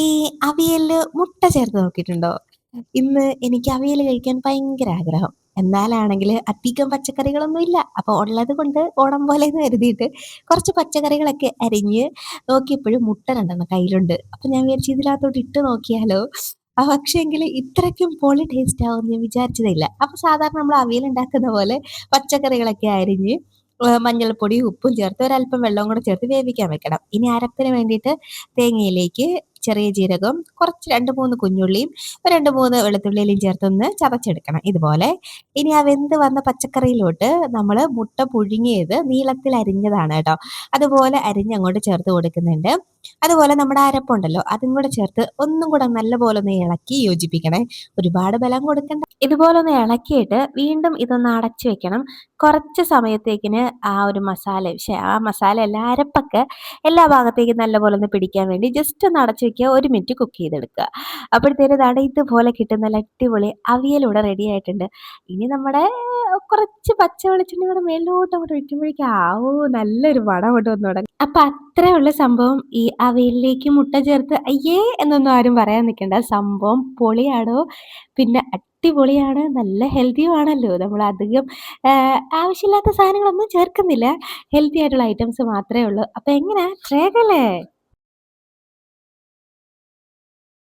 ഈ അവിയലില് മുട്ട ചേർത്ത് നോക്കിയിട്ടുണ്ടോ? ഇന്ന് എനിക്ക് അവിയല് കഴിക്കാൻ ഭയങ്കര ആഗ്രഹം. എന്നാലാണെങ്കില് അധികം പച്ചക്കറികളൊന്നും ഇല്ല. അപ്പൊ ഉള്ളത് കൊണ്ട് ഓണം പോലെന്ന് കരുതിയിട്ട് കുറച്ച് പച്ചക്കറികളൊക്കെ അരിഞ്ഞ് നോക്കിയപ്പോഴും മുട്ട 2 കയ്യിലുണ്ട്. അപ്പൊ ഞാൻ വിചാരിച്ചു ഇതിനകത്തോട്ട് ഇട്ട് നോക്കിയാലോ? പക്ഷേങ്കില് ഇത്രയ്ക്കും പൊളി ടേസ്റ്റ് ആവുമെന്ന് ഞാൻ വിചാരിച്ചതേ ഇല്ല. അപ്പൊ സാധാരണ നമ്മൾ അവിയൽ ഉണ്ടാക്കുന്ന പോലെ പച്ചക്കറികളൊക്കെ അരിഞ്ഞ് മഞ്ഞൾപ്പൊടിയും ഉപ്പും ചേർത്ത് ഒരല്പം വെള്ളവും കൂടെ ചേർത്ത് വേവിക്കാൻ വെക്കണം. ഇനി അരപ്പിന് വേണ്ടിയിട്ട് തേങ്ങയിലേക്ക് ചെറിയ ജീരകം, കുറച്ച് 2, 3 കുഞ്ഞുള്ളിയും, 2, 3 വെളുത്തുള്ളിയിലയും ചേർത്തൊന്ന് ചതച്ചെടുക്കണം ഇതുപോലെ. ഇനി ആ വെന്ത് വന്ന പച്ചക്കറിയിലോട്ട് നമ്മള് മുട്ട പുഴുങ്ങിയത് നീളത്തിൽ അരിഞ്ഞതാണ് കേട്ടോ. അതുപോലെ അരിഞ്ഞ് അങ്ങോട്ട് ചേർത്ത് കൊടുക്കുന്നുണ്ട്. അതുപോലെ നമ്മുടെ അരപ്പുണ്ടല്ലോ അതും കൂടെ ചേർത്ത് ഒന്നും കൂടെ നല്ലപോലെ ഒന്ന് ഇളക്കി യോജിപ്പിക്കണേ. ഒരുപാട് ബലം കൊടുക്കണ്ട. ഇതുപോലെ ഒന്ന് ഇളക്കിയിട്ട് വീണ്ടും ഇതൊന്ന് അടച്ചു വെക്കണം. കുറച്ച് സമയത്തേക്കിന് ആ ഒരു മസാല ആ മസാലയല്ല അരപ്പൊക്കെ എല്ലാ ഭാഗത്തേക്കും നല്ലപോലെ ഒന്ന് പിടിക്കാൻ വേണ്ടി ജസ്റ്റ് ഒന്ന് അടച്ചു വെക്കുക. 1 മിനിറ്റ് കുക്ക് ചെയ്തെടുക്കുക. അപ്പോഴത്തേനും ദാണ്ടെ ഇതുപോലെ കിട്ടുന്ന നല്ല അടിപൊളി അവിയൽ ഇവിടെ റെഡി ആയിട്ടുണ്ട്. ഇനി നമ്മുടെ കുറച്ച് പച്ച വെളിച്ചെണ്ണ കൂടെ മേളിലോട്ട് അങ്ങോട്ട് ഒഴിക്കുമ്പോഴേക്കും ആവൂ നല്ലൊരു മണം അങ്ങോട്ട് വന്നു തുടങ്ങും. അപ്പൊ അത്രേ ഉള്ള സംഭവം. ഈ അവിയലിലേക്ക് മുട്ട ചേർത്ത് അയ്യേ എന്നൊന്നും ആരും പറയാൻ നിൽക്കണ്ട. സംഭവം പൊളിയാണോ? പിന്നെ അടിപൊളിയാണ്. നല്ല ഹെൽത്തിയും ആണല്ലോ. നമ്മൾ അധികം ആവശ്യമില്ലാത്ത സാധനങ്ങളൊന്നും ചേർക്കുന്നില്ല. ഹെൽത്തി ആയിട്ടുള്ള ഐറ്റംസ് മാത്രമേ ഉള്ളൂ. അപ്പൊ എങ്ങനാ? ട്രൈ ആക്കല്ലേ?